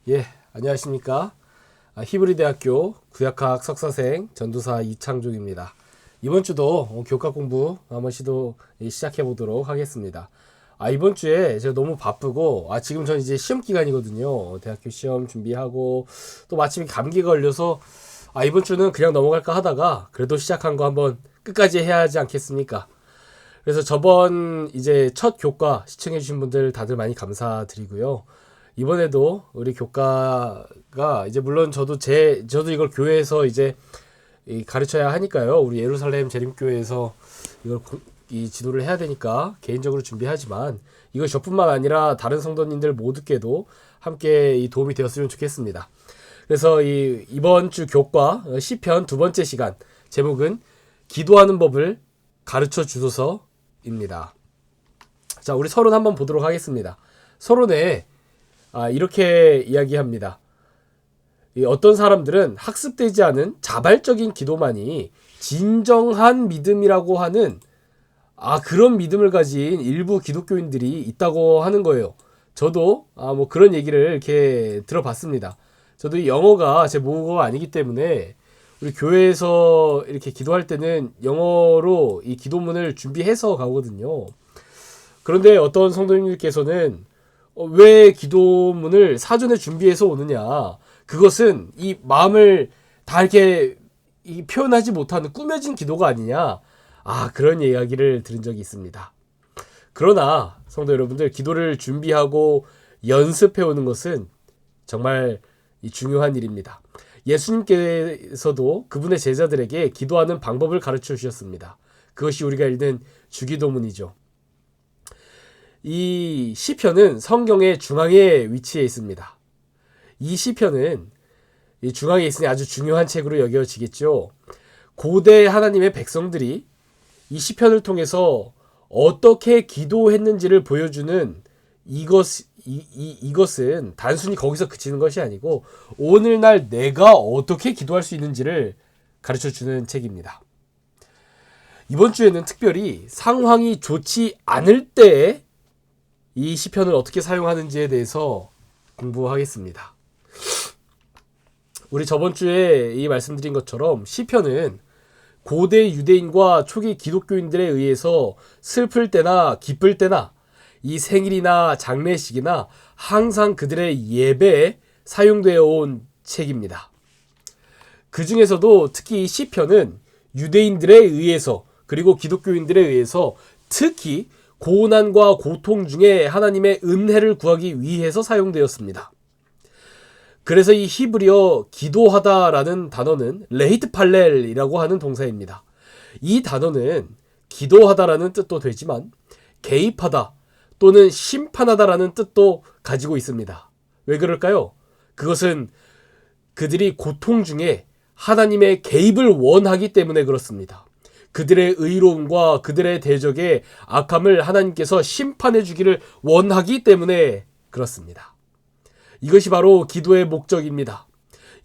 예, 안녕하십니까. 히브리대학교 구약학 석사생 전도사 이창종입니다. 이번 주도 교과 공부 한번 시작해 보도록 하겠습니다. 이번 주에 제가 너무 바쁘고, 지금 전 이제 시험 기간이거든요. 대학교 시험 준비하고, 또 마침 감기 걸려서, 이번 주는 그냥 넘어갈까 하다가, 그래도 시작한 거 한번 끝까지 해야 하지 않겠습니까? 그래서 저번 이제 첫 교과 시청해주신 분들 다들 많이 감사드리고요. 이번에도 우리 교과가 이제 물론 저도 이걸 교회에서 이제 가르쳐야 하니까요. 우리 예루살렘 재림교회에서 이 지도를 해야 되니까 개인적으로 준비하지만 이거 저뿐만 아니라 다른 성도님들 모두께도 함께 이 도움이 되었으면 좋겠습니다. 그래서 이번 주 교과 시편 두 번째 시간 제목은 기도하는 법을 가르쳐 주소서입니다. 자, 우리 서론 한번 보도록 하겠습니다. 서론에 이렇게 이야기합니다. 어떤 사람들은 학습되지 않은 자발적인 기도만이 진정한 믿음이라고 하는 그런 믿음을 가진 일부 기독교인들이 있다고 하는 거예요. 저도 뭐 그런 얘기를 이렇게 들어봤습니다. 저도 이 영어가 제 모국어가 아니기 때문에 우리 교회에서 이렇게 기도할 때는 영어로 이 기도문을 준비해서 가거든요. 그런데 어떤 성도님들께서는 왜 기도문을 사전에 준비해서 오느냐. 그것은 이 마음을 다 이렇게 표현하지 못하는 꾸며진 기도가 아니냐. 그런 이야기를 들은 적이 있습니다. 그러나 성도 여러분들, 기도를 준비하고 연습해 오는 것은 정말 중요한 일입니다. 예수님께서도 그분의 제자들에게 기도하는 방법을 가르쳐 주셨습니다. 그것이 우리가 읽는 주기도문이죠. 이 시편은 성경의 중앙에 위치해 있습니다. 이 시편은 이 중앙에 있으니 아주 중요한 책으로 여겨지겠죠. 고대 하나님의 백성들이 이 시편을 통해서 어떻게 기도했는지를 보여주는 이것은 단순히 거기서 그치는 것이 아니고 오늘날 내가 어떻게 기도할 수 있는지를 가르쳐주는 책입니다. 이번 주에는 특별히 상황이 좋지 않을 때에 이 시편을 어떻게 사용하는지에 대해서 공부하겠습니다. 우리 저번 주에 말씀드린 것처럼 시편은 고대 유대인과 초기 기독교인들에 의해서 슬플 때나 기쁠 때나 이 생일이나 장례식이나 항상 그들의 예배에 사용되어 온 책입니다. 그 중에서도 특히 이 시편은 유대인들에 의해서 그리고 기독교인들에 의해서 특히 고난과 고통 중에 하나님의 은혜를 구하기 위해서 사용되었습니다. 그래서 이 히브리어 기도하다라는 단어는 레히트팔렐이라고 하는 동사입니다. 이 단어는 기도하다라는 뜻도 되지만 개입하다 또는 심판하다라는 뜻도 가지고 있습니다. 왜 그럴까요? 그것은 그들이 고통 중에 하나님의 개입을 원하기 때문에 그렇습니다. 그들의 의로움과 그들의 대적의 악함을 하나님께서 심판해 주기를 원하기 때문에 그렇습니다. 이것이 바로 기도의 목적입니다.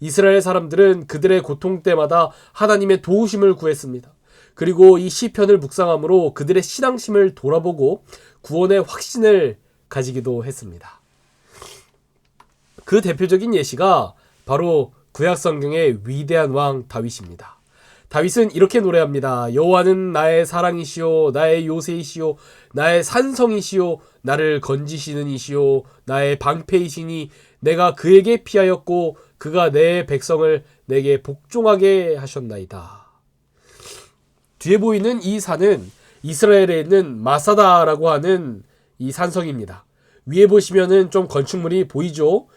이스라엘 사람들은 그들의 고통 때마다 하나님의 도우심을 구했습니다. 그리고 이 시편을 묵상함으로 그들의 신앙심을 돌아보고 구원의 확신을 가지기도 했습니다. 그 대표적인 예시가 바로 구약 성경의 위대한 왕 다윗입니다. 다윗은 이렇게 노래합니다. 여호와는 나의 사랑이시오, 나의 요새이시오, 나의 산성이시오, 나를 건지시는 이시오, 나의 방패이시니 내가 그에게 피하였고 그가 내 백성을 내게 복종하게 하셨나이다. 뒤에 보이는 이 산은 이스라엘에 있는 마사다라고 하는 이 산성입니다. 위에 보시면은 좀 건축물이 보이죠?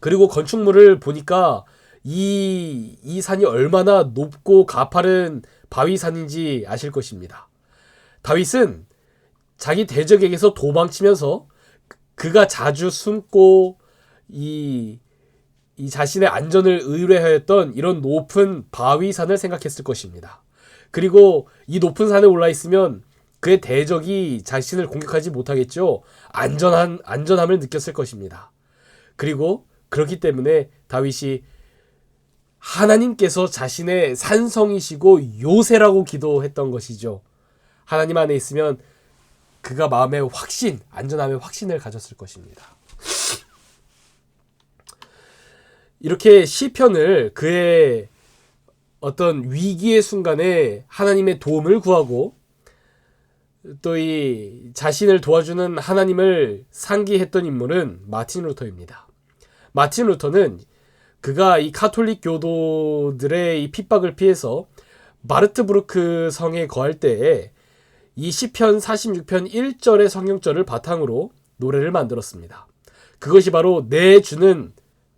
그리고 건축물을 보니까 이 산이 얼마나 높고 가파른 바위산인지 아실 것입니다. 다윗은 자기 대적에게서 도망치면서 그가 자주 숨고 이 자신의 안전을 의뢰하였던 이런 높은 바위산을 생각했을 것입니다. 그리고 이 높은 산에 올라 있으면 그의 대적이 자신을 공격하지 못하겠죠. 안전함을 느꼈을 것입니다. 그리고 그렇기 때문에 다윗이 하나님께서 자신의 산성이시고 요새라고 기도했던 것이죠. 하나님 안에 있으면 그가 마음의 안전함의 확신을 가졌을 것입니다. 이렇게 시편을 그의 어떤 위기의 순간에 하나님의 도움을 구하고 또 이 자신을 도와주는 하나님을 상기했던 인물은 마틴 루터입니다. 마틴 루터는 그가 이 카톨릭 교도들의 이 핍박을 피해서 마르트부르크 성에 거할 때에 이 시편 46편 1절의 성경절을 바탕으로 노래를 만들었습니다. 그것이 바로 내 주는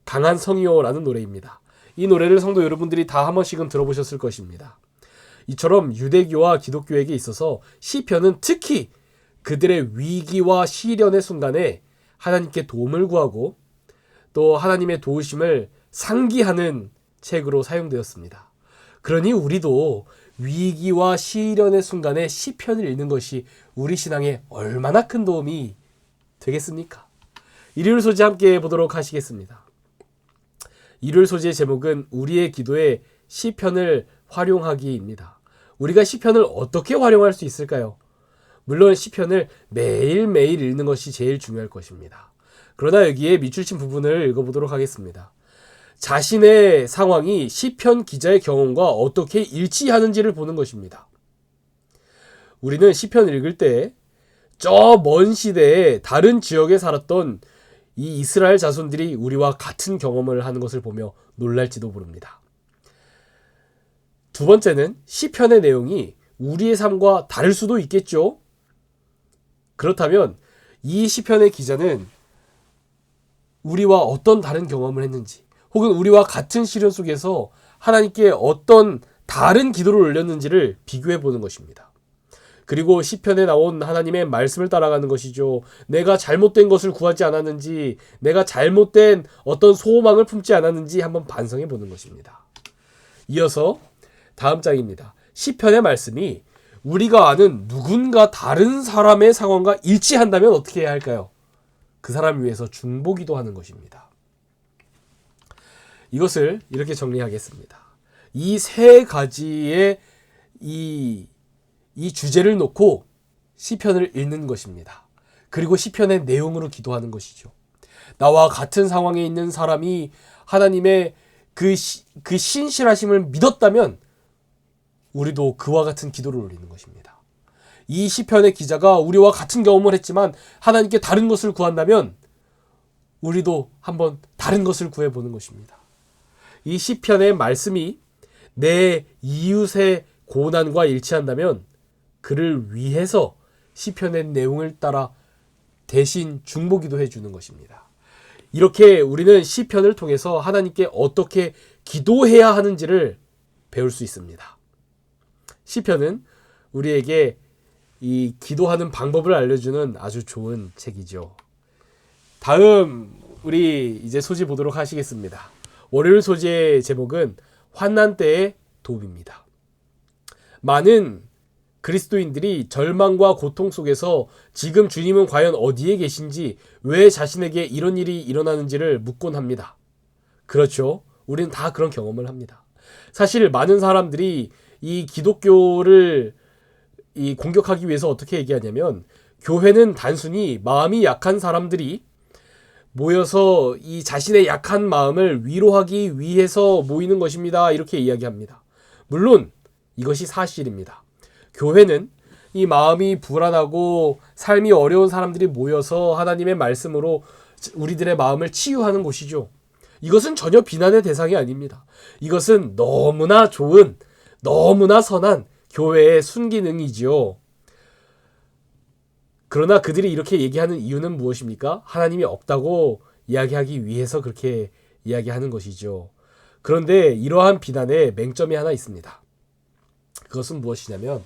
강한 성이요라는 노래입니다. 이 노래를 성도 여러분들이 다 한 번씩은 들어보셨을 것입니다. 이처럼 유대교와 기독교에게 있어서 시편은 특히 그들의 위기와 시련의 순간에 하나님께 도움을 구하고 또 하나님의 도우심을 상기하는 책으로 사용되었습니다. 그러니 우리도 위기와 시련의 순간에 시편을 읽는 것이 우리 신앙에 얼마나 큰 도움이 되겠습니까? 일요일 소재 함께 보도록 하시겠습니다. 일요일 소재의 제목은 우리의 기도에 시편을 활용하기입니다. 우리가 시편을 어떻게 활용할 수 있을까요? 물론 시편을 매일매일 읽는 것이 제일 중요할 것입니다. 그러나 여기에 밑줄 친 부분을 읽어보도록 하겠습니다. 자신의 상황이 시편 기자의 경험과 어떻게 일치하는지를 보는 것입니다. 우리는 시편을 읽을 때 저 먼 시대에 다른 지역에 살았던 이 이스라엘 자손들이 우리와 같은 경험을 하는 것을 보며 놀랄지도 모릅니다. 두 번째는 시편의 내용이 우리의 삶과 다를 수도 있겠죠. 그렇다면 이 시편의 기자는 우리와 어떤 다른 경험을 했는지 혹은 우리와 같은 시련 속에서 하나님께 어떤 다른 기도를 올렸는지를 비교해 보는 것입니다. 그리고 시편에 나온 하나님의 말씀을 따라가는 것이죠. 내가 잘못된 것을 구하지 않았는지, 내가 잘못된 어떤 소망을 품지 않았는지 한번 반성해 보는 것입니다. 이어서 다음 장입니다. 시편의 말씀이 우리가 아는 누군가 다른 사람의 상황과 일치한다면 어떻게 해야 할까요? 그 사람을 위해서 중보기도 하는 것입니다. 이것을 이렇게 정리하겠습니다. 이 세 가지의 이 주제를 놓고 시편을 읽는 것입니다. 그리고 시편의 내용으로 기도하는 것이죠. 나와 같은 상황에 있는 사람이 하나님의 그 신실하심을 믿었다면 우리도 그와 같은 기도를 올리는 것입니다. 이 시편의 기자가 우리와 같은 경험을 했지만 하나님께 다른 것을 구한다면 우리도 한번 다른 것을 구해보는 것입니다. 이 시편의 말씀이 내 이웃의 고난과 일치한다면 그를 위해서 시편의 내용을 따라 대신 중보기도 해주는 것입니다. 이렇게 우리는 시편을 통해서 하나님께 어떻게 기도해야 하는지를 배울 수 있습니다. 시편은 우리에게 이 기도하는 방법을 알려주는 아주 좋은 책이죠. 다음 우리 이제 소지 보도록 하시겠습니다. 월요일 소지의 제목은 환난 때의 도움입니다. 많은 그리스도인들이 절망과 고통 속에서 지금 주님은 과연 어디에 계신지, 왜 자신에게 이런 일이 일어나는지를 묻곤 합니다. 그렇죠. 우리는 다 그런 경험을 합니다. 사실 많은 사람들이 이 기독교를 공격하기 위해서 어떻게 얘기하냐면, 교회는 단순히 마음이 약한 사람들이 모여서 이 자신의 약한 마음을 위로하기 위해서 모이는 것입니다. 이렇게 이야기합니다. 물론 이것이 사실입니다. 교회는 이 마음이 불안하고 삶이 어려운 사람들이 모여서 하나님의 말씀으로 우리들의 마음을 치유하는 곳이죠. 이것은 전혀 비난의 대상이 아닙니다. 이것은 너무나 좋은, 너무나 선한 교회의 순기능이지요. 그러나 그들이 이렇게 얘기하는 이유는 무엇입니까? 하나님이 없다고 이야기하기 위해서 그렇게 이야기하는 것이죠. 그런데 이러한 비난에 맹점이 하나 있습니다. 그것은 무엇이냐면,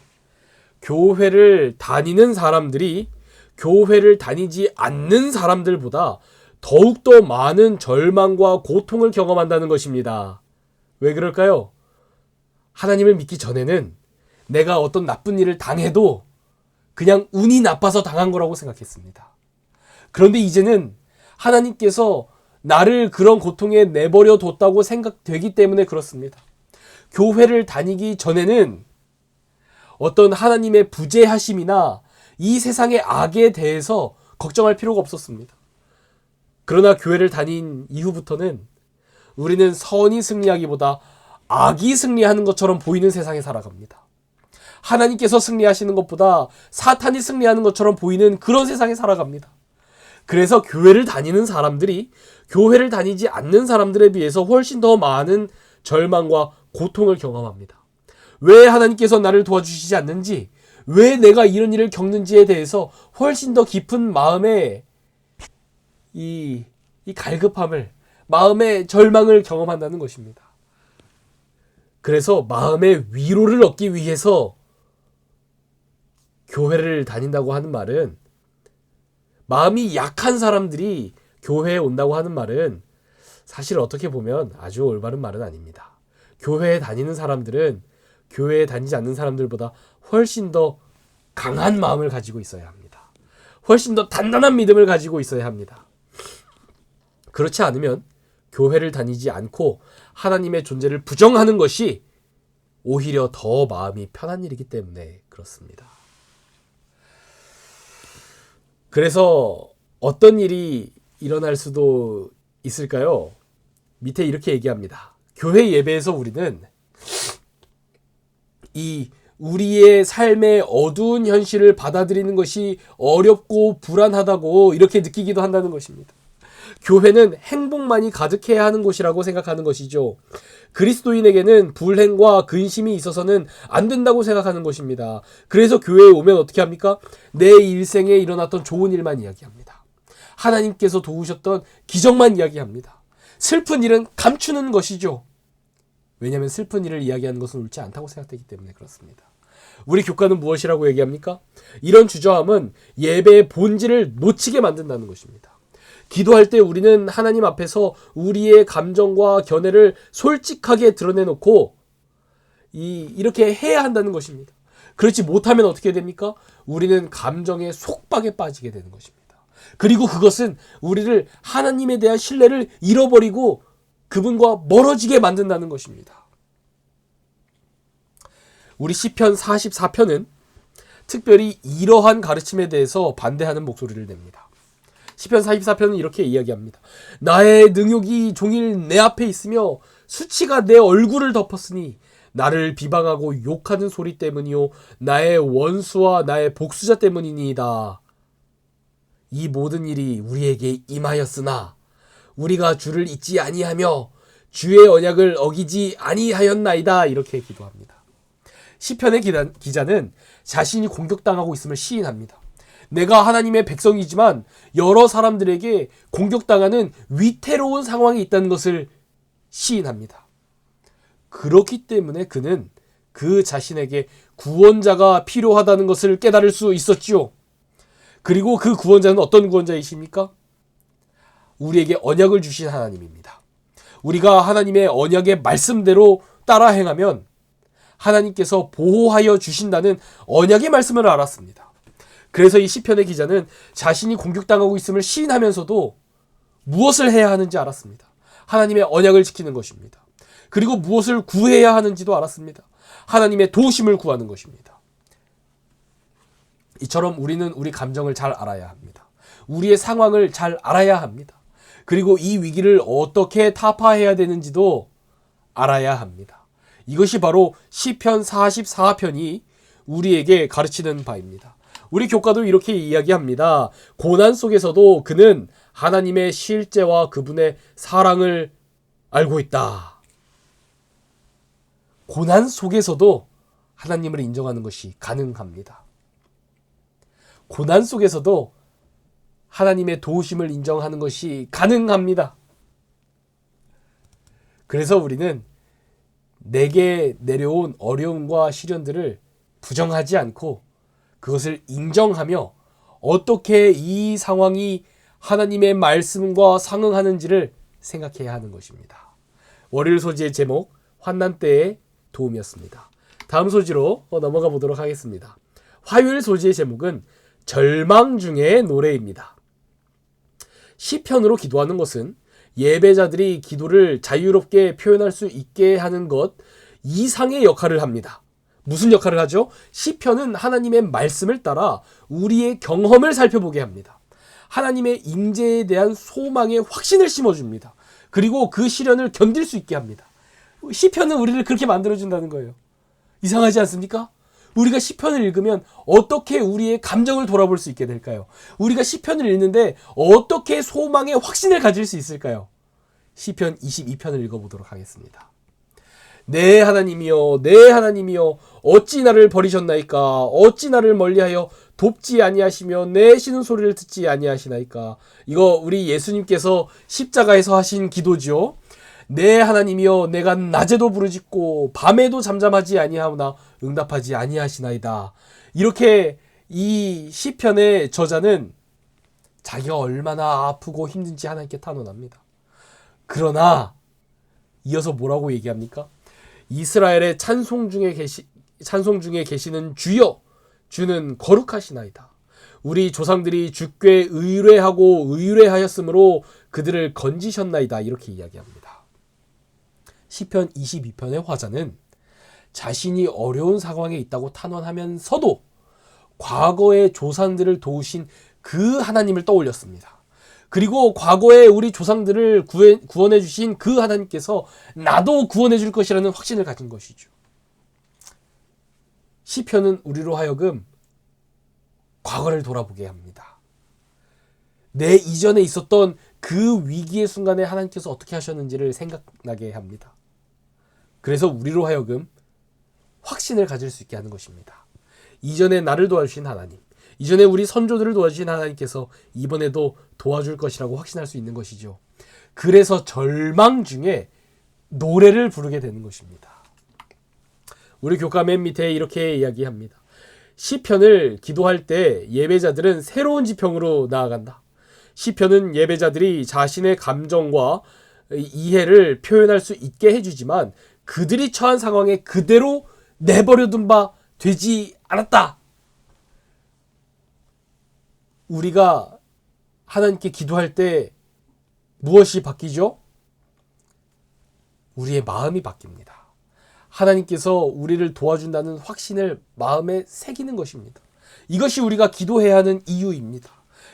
교회를 다니는 사람들이 교회를 다니지 않는 사람들보다 더욱더 많은 절망과 고통을 경험한다는 것입니다. 왜 그럴까요? 하나님을 믿기 전에는 내가 어떤 나쁜 일을 당해도 그냥 운이 나빠서 당한 거라고 생각했습니다. 그런데 이제는 하나님께서 나를 그런 고통에 내버려 뒀다고 생각되기 때문에 그렇습니다. 교회를 다니기 전에는 어떤 하나님의 부재하심이나 이 세상의 악에 대해서 걱정할 필요가 없었습니다. 그러나 교회를 다닌 이후부터는 우리는 선이 승리하기보다 악이 승리하는 것처럼 보이는 세상에 살아갑니다. 하나님께서 승리하시는 것보다 사탄이 승리하는 것처럼 보이는 그런 세상에 살아갑니다. 그래서 교회를 다니는 사람들이 교회를 다니지 않는 사람들에 비해서 훨씬 더 많은 절망과 고통을 경험합니다. 왜 하나님께서 나를 도와주시지 않는지, 왜 내가 이런 일을 겪는지에 대해서 훨씬 더 깊은 마음의 이 갈급함을, 마음의 절망을 경험한다는 것입니다. 그래서 마음의 위로를 얻기 위해서 교회를 다닌다고 하는 말은, 마음이 약한 사람들이 교회에 온다고 하는 말은 사실 어떻게 보면 아주 올바른 말은 아닙니다. 교회에 다니는 사람들은 교회에 다니지 않는 사람들보다 훨씬 더 강한 마음을 가지고 있어야 합니다. 훨씬 더 단단한 믿음을 가지고 있어야 합니다. 그렇지 않으면 교회를 다니지 않고 하나님의 존재를 부정하는 것이 오히려 더 마음이 편한 일이기 때문에 그렇습니다. 그래서 어떤 일이 일어날 수도 있을까요? 밑에 이렇게 얘기합니다. 교회 예배에서 우리는 이 우리의 삶의 어두운 현실을 받아들이는 것이 어렵고 불안하다고 이렇게 느끼기도 한다는 것입니다. 교회는 행복만이 가득해야 하는 곳이라고 생각하는 것이죠. 그리스도인에게는 불행과 근심이 있어서는 안 된다고 생각하는 것입니다. 그래서 교회에 오면 어떻게 합니까? 내 일생에 일어났던 좋은 일만 이야기합니다. 하나님께서 도우셨던 기적만 이야기합니다. 슬픈 일은 감추는 것이죠. 왜냐하면 슬픈 일을 이야기하는 것은 옳지 않다고 생각되기 때문에 그렇습니다. 우리 교과는 무엇이라고 얘기합니까? 이런 주저함은 예배의 본질을 놓치게 만든다는 것입니다. 기도할 때 우리는 하나님 앞에서 우리의 감정과 견해를 솔직하게 드러내놓고 이렇게 해야 한다는 것입니다. 그렇지 못하면 어떻게 됩니까? 우리는 감정의 속박에 빠지게 되는 것입니다. 그리고 그것은 우리를 하나님에 대한 신뢰를 잃어버리고 그분과 멀어지게 만든다는 것입니다. 우리 시편 44편은 특별히 이러한 가르침에 대해서 반대하는 목소리를 냅니다. 시편 44편은 이렇게 이야기합니다. 나의 능욕이 종일 내 앞에 있으며 수치가 내 얼굴을 덮었으니 나를 비방하고 욕하는 소리 때문이요 나의 원수와 나의 복수자 때문이니이다. 이 모든 일이 우리에게 임하였으나 우리가 주를 잊지 아니하며 주의 언약을 어기지 아니하였나이다. 이렇게 기도합니다. 시편의 기자는 자신이 공격당하고 있음을 시인합니다. 내가 하나님의 백성이지만 여러 사람들에게 공격당하는 위태로운 상황이 있다는 것을 시인합니다. 그렇기 때문에 그는 그 자신에게 구원자가 필요하다는 것을 깨달을 수 있었지요. 그리고 그 구원자는 어떤 구원자이십니까? 우리에게 언약을 주신 하나님입니다. 우리가 하나님의 언약의 말씀대로 따라 행하면 하나님께서 보호하여 주신다는 언약의 말씀을 알았습니다. 그래서 이 시편의 기자는 자신이 공격당하고 있음을 시인하면서도 무엇을 해야 하는지 알았습니다. 하나님의 언약을 지키는 것입니다. 그리고 무엇을 구해야 하는지도 알았습니다. 하나님의 도우심을 구하는 것입니다. 이처럼 우리는 우리 감정을 잘 알아야 합니다. 우리의 상황을 잘 알아야 합니다. 그리고 이 위기를 어떻게 타파해야 되는지도 알아야 합니다. 이것이 바로 시편 44편이 우리에게 가르치는 바입니다. 우리 교과도 이렇게 이야기합니다. 고난 속에서도 그는 하나님의 실제와 그분의 사랑을 알고 있다. 고난 속에서도 하나님을 인정하는 것이 가능합니다. 고난 속에서도 하나님의 도우심을 인정하는 것이 가능합니다. 그래서 우리는 내게 내려온 어려움과 시련들을 부정하지 않고 그것을 인정하며 어떻게 이 상황이 하나님의 말씀과 상응하는지를 생각해야 하는 것입니다. 월요일 소지의 제목, 환난 때의 도움이었습니다. 다음 소지로 넘어가 보도록 하겠습니다. 화요일 소지의 제목은 절망 중의 노래입니다. 시편으로 기도하는 것은 예배자들이 기도를 자유롭게 표현할 수 있게 하는 것 이상의 역할을 합니다. 무슨 역할을 하죠? 시편은 하나님의 말씀을 따라 우리의 경험을 살펴보게 합니다. 하나님의 임재에 대한 소망의 확신을 심어줍니다. 그리고 그 시련을 견딜 수 있게 합니다. 시편은 우리를 그렇게 만들어준다는 거예요. 이상하지 않습니까? 우리가 시편을 읽으면 어떻게 우리의 감정을 돌아볼 수 있게 될까요? 우리가 시편을 읽는데 어떻게 소망의 확신을 가질 수 있을까요? 시편 22편을 읽어보도록 하겠습니다. 내 하나님이여 내 하나님이여 어찌 나를 버리셨나이까 어찌 나를 멀리하여 돕지 아니하시며 내 쉬는 소리를 듣지 아니하시나이까. 이거 우리 예수님께서 십자가에서 하신 기도지요. 내 하나님이여 내가 낮에도 부르짖고 밤에도 잠잠하지 아니하오나 응답하지 아니하시나이다. 이렇게 이 시편의 저자는 자기가 얼마나 아프고 힘든지 하나님께 탄원합니다. 그러나 이어서 뭐라고 얘기합니까? 이스라엘의 찬송 중에 계시는 주여 주는 거룩하시나이다. 우리 조상들이 주께 의뢰하고 의뢰하였으므로 그들을 건지셨나이다. 이렇게 이야기합니다. 시편 22편의 화자는 자신이 어려운 상황에 있다고 탄원하면서도 과거의 조상들을 도우신 그 하나님을 떠올렸습니다. 그리고 과거에 우리 조상들을 구원해 주신 그 하나님께서 나도 구원해 줄 것이라는 확신을 가진 것이죠. 시편은 우리로 하여금 과거를 돌아보게 합니다. 내 이전에 있었던 그 위기의 순간에 하나님께서 어떻게 하셨는지를 생각나게 합니다. 그래서 우리로 하여금 확신을 가질 수 있게 하는 것입니다. 이전에 나를 도와주신 하나님, 이전에 우리 선조들을 도와주신 하나님께서 이번에도 도와줄 것이라고 확신할 수 있는 것이죠. 그래서 절망 중에 노래를 부르게 되는 것입니다. 우리 교과 맨 밑에 이렇게 이야기합니다. 시편을 기도할 때 예배자들은 새로운 지평으로 나아간다. 시편은 예배자들이 자신의 감정과 이해를 표현할 수 있게 해주지만 그들이 처한 상황에 그대로 내버려둔 바 되지 않았다. 우리가 하나님께 기도할 때 무엇이 바뀌죠? 우리의 마음이 바뀝니다. 하나님께서 우리를 도와준다는 확신을 마음에 새기는 것입니다. 이것이 우리가 기도해야 하는 이유입니다.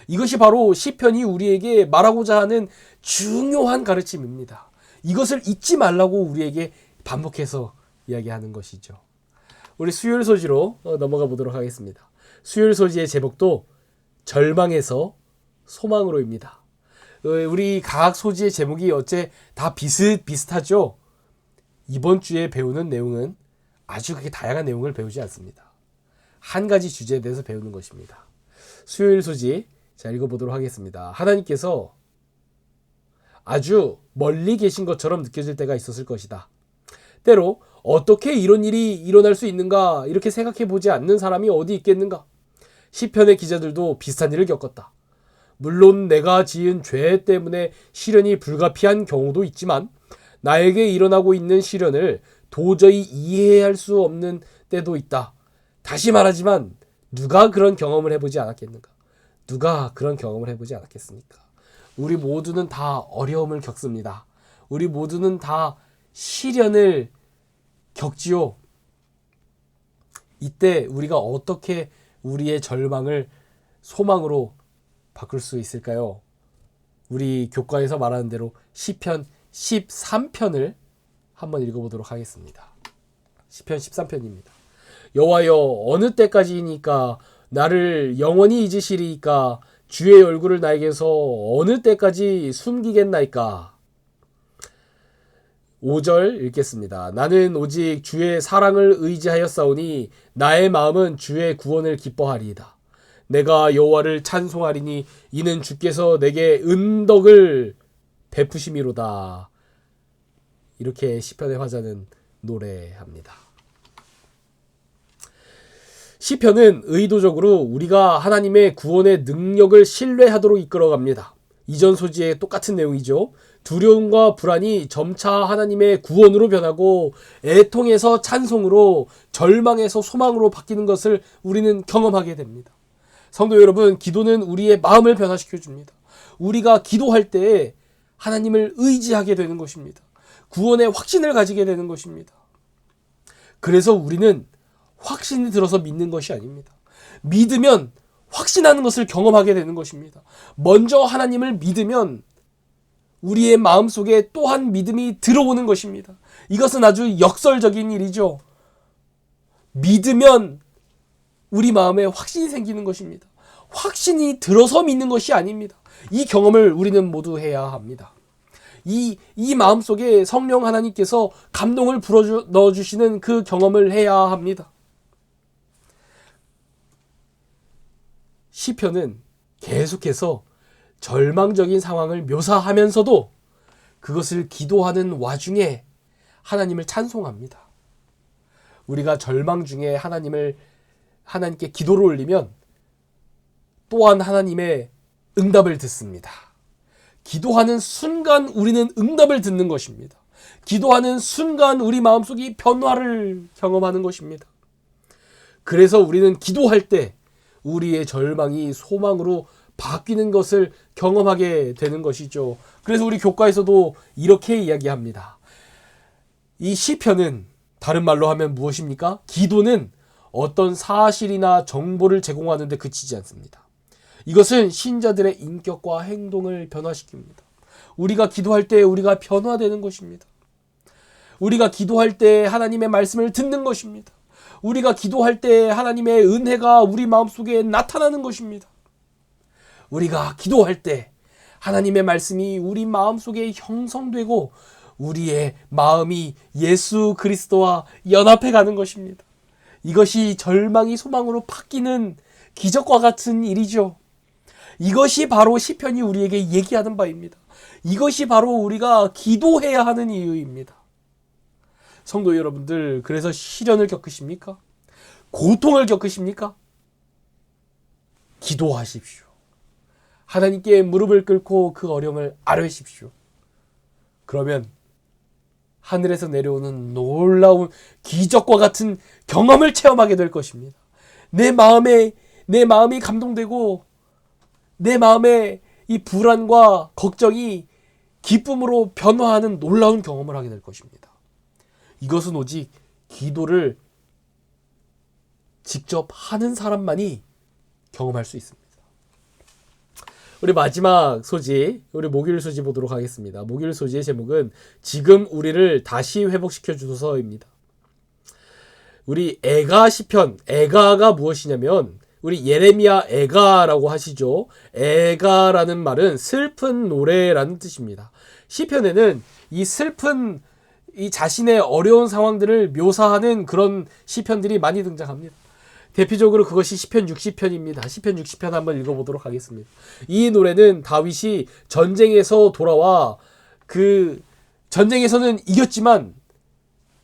이것이 바로 시편이 우리에게 말하고자 하는 중요한 가르침입니다. 이것을 잊지 말라고 우리에게 반복해서 이야기하는 것이죠. 우리 수요일 소지로 넘어가 보도록 하겠습니다. 수요일 소지의 제목도 절망에서 소망으로입니다. 우리 각 소지의 제목이 어째 다 비슷비슷하죠? 이번 주에 배우는 내용은 아주 그렇게 다양한 내용을 배우지 않습니다. 한 가지 주제에 대해서 배우는 것입니다. 수요일 소지, 자, 읽어보도록 하겠습니다. 하나님께서 아주 멀리 계신 것처럼 느껴질 때가 있었을 것이다. 때로 어떻게 이런 일이 일어날 수 있는가 이렇게 생각해 보지 않는 사람이 어디 있겠는가? 시편의 기자들도 비슷한 일을 겪었다. 물론 내가 지은 죄 때문에 시련이 불가피한 경우도 있지만 나에게 일어나고 있는 시련을 도저히 이해할 수 없는 때도 있다. 다시 말하지만 누가 그런 경험을 해보지 않았겠는가? 누가 그런 경험을 해보지 않았겠습니까? 우리 모두는 다 어려움을 겪습니다. 우리 모두는 다 시련을 겪지요. 이때 우리가 어떻게 우리의 절망을 소망으로 바꿀 수 있을까요? 우리 교과에서 말하는 대로 시편 13편을 한번 읽어보도록 하겠습니다. 시편 13편입니다. 여호와여 어느 때까지이니까 나를 영원히 잊으시리이까 주의 얼굴을 나에게서 어느 때까지 숨기겠나이까. 5절 읽겠습니다. 나는 오직 주의 사랑을 의지하였사오니 나의 마음은 주의 구원을 기뻐하리이다. 내가 여호와를 찬송하리니 이는 주께서 내게 은덕을 베푸심이로다. 이렇게 시편의 화자는 노래합니다. 시편은 의도적으로 우리가 하나님의 구원의 능력을 신뢰하도록 이끌어갑니다. 이전 소지의 똑같은 내용이죠. 두려움과 불안이 점차 하나님의 구원으로 변하고 애통에서 찬송으로 절망에서 소망으로 바뀌는 것을 우리는 경험하게 됩니다. 성도 여러분, 기도는 우리의 마음을 변화시켜 줍니다. 우리가 기도할 때 하나님을 의지하게 되는 것입니다. 구원의 확신을 가지게 되는 것입니다. 그래서 우리는 확신이 들어서 믿는 것이 아닙니다. 믿으면 확신하는 것을 경험하게 되는 것입니다. 먼저 하나님을 믿으면 우리의 마음속에 또한 믿음이 들어오는 것입니다. 이것은 아주 역설적인 일이죠. 믿으면 우리 마음에 확신이 생기는 것입니다. 확신이 들어서 믿는 것이 아닙니다. 이 경험을 우리는 모두 해야 합니다. 이 마음속에 성령 하나님께서 감동을 넣어주시는 그 경험을 해야 합니다. 시편은 계속해서 절망적인 상황을 묘사하면서도 그것을 기도하는 와중에 하나님을 찬송합니다. 우리가 절망 중에 하나님께 기도를 올리면 또한 하나님의 응답을 듣습니다. 기도하는 순간 우리는 응답을 듣는 것입니다. 기도하는 순간 우리 마음속이 변화를 경험하는 것입니다. 그래서 우리는 기도할 때 우리의 절망이 소망으로 바뀌는 것을 경험하게 되는 것이죠. 그래서 우리 교과에서도 이렇게 이야기합니다. 이 시편은 다른 말로 하면 무엇입니까? 기도는 어떤 사실이나 정보를 제공하는 데 그치지 않습니다. 이것은 신자들의 인격과 행동을 변화시킵니다. 우리가 기도할 때 우리가 변화되는 것입니다. 우리가 기도할 때 하나님의 말씀을 듣는 것입니다. 우리가 기도할 때 하나님의 은혜가 우리 마음속에 나타나는 것입니다. 우리가 기도할 때 하나님의 말씀이 우리 마음속에 형성되고 우리의 마음이 예수 그리스도와 연합해 가는 것입니다. 이것이 절망이 소망으로 바뀌는 기적과 같은 일이죠. 이것이 바로 시편이 우리에게 얘기하는 바입니다. 이것이 바로 우리가 기도해야 하는 이유입니다. 성도 여러분들, 그래서 시련을 겪으십니까? 고통을 겪으십니까? 기도하십시오. 하나님께 무릎을 꿇고 그 어려움을 아뢰십시오. 그러면 하늘에서 내려오는 놀라운 기적과 같은 경험을 체험하게 될 것입니다. 내 마음이 감동되고 내 마음의 이 불안과 걱정이 기쁨으로 변화하는 놀라운 경험을 하게 될 것입니다. 이것은 오직 기도를 직접 하는 사람만이 경험할 수 있습니다. 우리 마지막 소지, 우리 목요일 소지 보도록 하겠습니다. 목요일 소지의 제목은 지금 우리를 다시 회복시켜 주소서입니다. 우리 애가 시편, 애가가 무엇이냐면 우리 예레미야 애가라고 하시죠. 애가라는 말은 슬픈 노래라는 뜻입니다. 시편에는 이 슬픈 이 자신의 어려운 상황들을 묘사하는 그런 시편들이 많이 등장합니다. 대표적으로 그것이 시편 60편입니다. 시편 60편 한번 읽어보도록 하겠습니다. 이 노래는 다윗이 전쟁에서 돌아와 그 전쟁에서는 이겼지만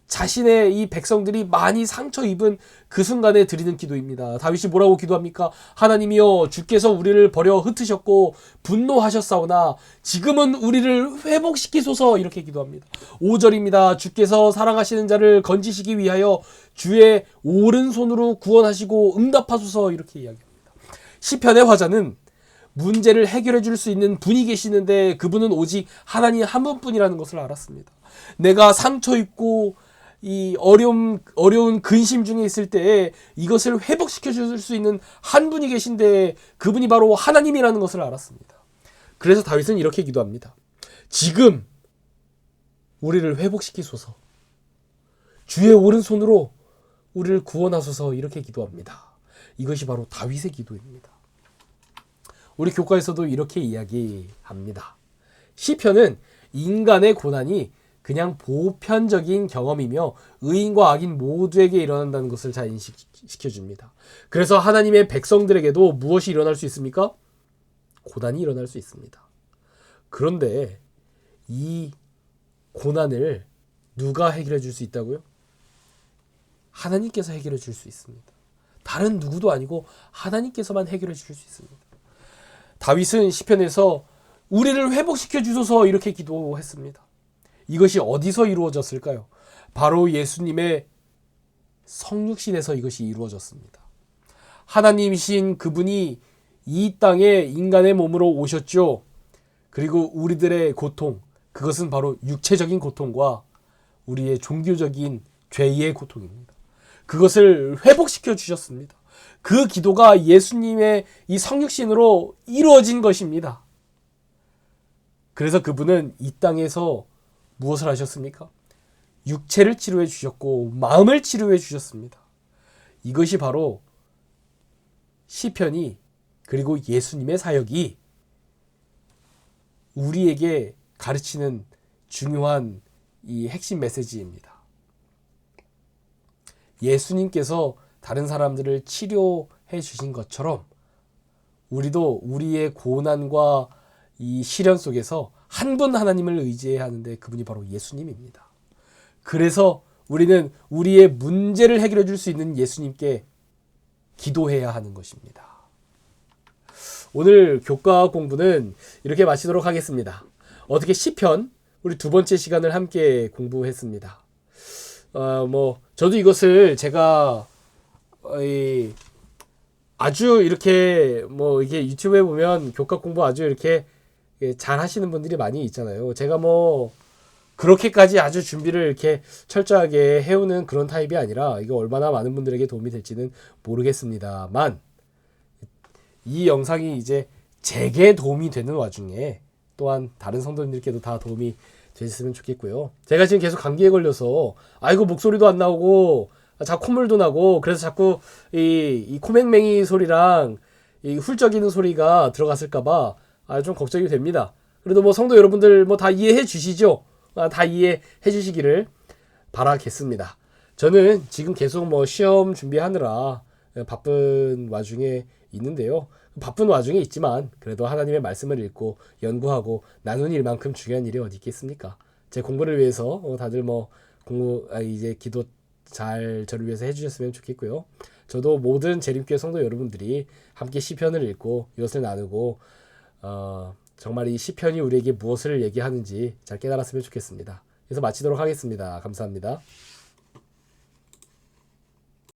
자신의 이 백성들이 많이 상처 입은 그 순간에 드리는 기도입니다. 다윗이 뭐라고 기도합니까? 하나님이여, 주께서 우리를 버려 흩으셨고 분노하셨사오나 지금은 우리를 회복시키소서, 이렇게 기도합니다. 5절입니다. 주께서 사랑하시는 자를 건지시기 위하여 주의 오른손으로 구원하시고 응답하소서, 이렇게 이야기합니다. 시편의 화자는 문제를 해결해 줄 수 있는 분이 계시는데 그분은 오직 하나님 한 분뿐이라는 것을 알았습니다. 내가 상처 입고 이 어려운 근심 중에 있을 때 이것을 회복시켜 줄 수 있는 한 분이 계신데 그분이 바로 하나님이라는 것을 알았습니다. 그래서 다윗은 이렇게 기도합니다. 지금 우리를 회복시키소서, 주의 오른손으로 우리를 구원하소서, 이렇게 기도합니다. 이것이 바로 다윗의 기도입니다. 우리 교과에서도 이렇게 이야기합니다. 시편은 인간의 고난이 그냥 보편적인 경험이며 의인과 악인 모두에게 일어난다는 것을 잘 인식시켜줍니다. 그래서 하나님의 백성들에게도 무엇이 일어날 수 있습니까? 고난이 일어날 수 있습니다. 그런데 이 고난을 누가 해결해 줄 수 있다고요? 하나님께서 해결해 줄 수 있습니다. 다른 누구도 아니고 하나님께서만 해결해 줄 수 있습니다. 다윗은 시편에서 우리를 회복시켜 주소서, 이렇게 기도했습니다. 이것이 어디서 이루어졌을까요? 바로 예수님의 성육신에서 이것이 이루어졌습니다. 하나님이신 그분이 이 땅에 인간의 몸으로 오셨죠. 그리고 우리들의 고통, 그것은 바로 육체적인 고통과 우리의 종교적인 죄의 고통입니다. 그것을 회복시켜 주셨습니다. 그 기도가 예수님의 이 성육신으로 이루어진 것입니다. 그래서 그분은 이 땅에서 무엇을 하셨습니까? 육체를 치료해 주셨고 마음을 치료해 주셨습니다. 이것이 바로 시편이 그리고 예수님의 사역이 우리에게 가르치는 중요한 이 핵심 메시지입니다. 예수님께서 다른 사람들을 치료해 주신 것처럼 우리도 우리의 고난과 이 시련 속에서 한 분 하나님을 의지해야 하는데 그분이 바로 예수님입니다. 그래서 우리는 우리의 문제를 해결해 줄 수 있는 예수님께 기도해야 하는 것입니다. 오늘 교과 공부는 이렇게 마치도록 하겠습니다. 어떻게 시편 우리 두 번째 시간을 함께 공부했습니다. 저도 이것을 제가 아주 이렇게 이게 유튜브에 보면 교과 공부 아주 이렇게 잘 하시는 분들이 많이 있잖아요. 제가 그렇게까지 아주 준비를 이렇게 철저하게 해오는 그런 타입이 아니라 이거 얼마나 많은 분들에게 도움이 될지는 모르겠습니다만 이 영상이 이제 제게 도움이 되는 와중에 또한 다른 성도님들께도 다 도움이 됐으면 좋겠고요. 제가 지금 계속 감기에 걸려서 목소리도 안 나오고 자꾸 콧물도 나고 그래서 자꾸 이 코맹맹이 소리랑 이 훌쩍이는 소리가 들어갔을까봐 좀 걱정이 됩니다. 그래도 성도 여러분들 다 이해해 주시죠? 다 이해해 주시기를 바라겠습니다. 저는 지금 계속 시험 준비하느라 바쁜 와중에 있는데요. 바쁜 와중에 있지만 그래도 하나님의 말씀을 읽고 연구하고 나누는 일만큼 중요한 일이 어디 있겠습니까? 제 공부를 위해서 다들 이제 기도 잘 저를 위해서 해주셨으면 좋겠고요. 저도 모든 재림교회 성도 여러분들이 함께 시편을 읽고 이것을 나누고 정말 이 시편이 우리에게 무엇을 얘기하는지 잘 깨달았으면 좋겠습니다. 그래서 마치도록 하겠습니다. 감사합니다.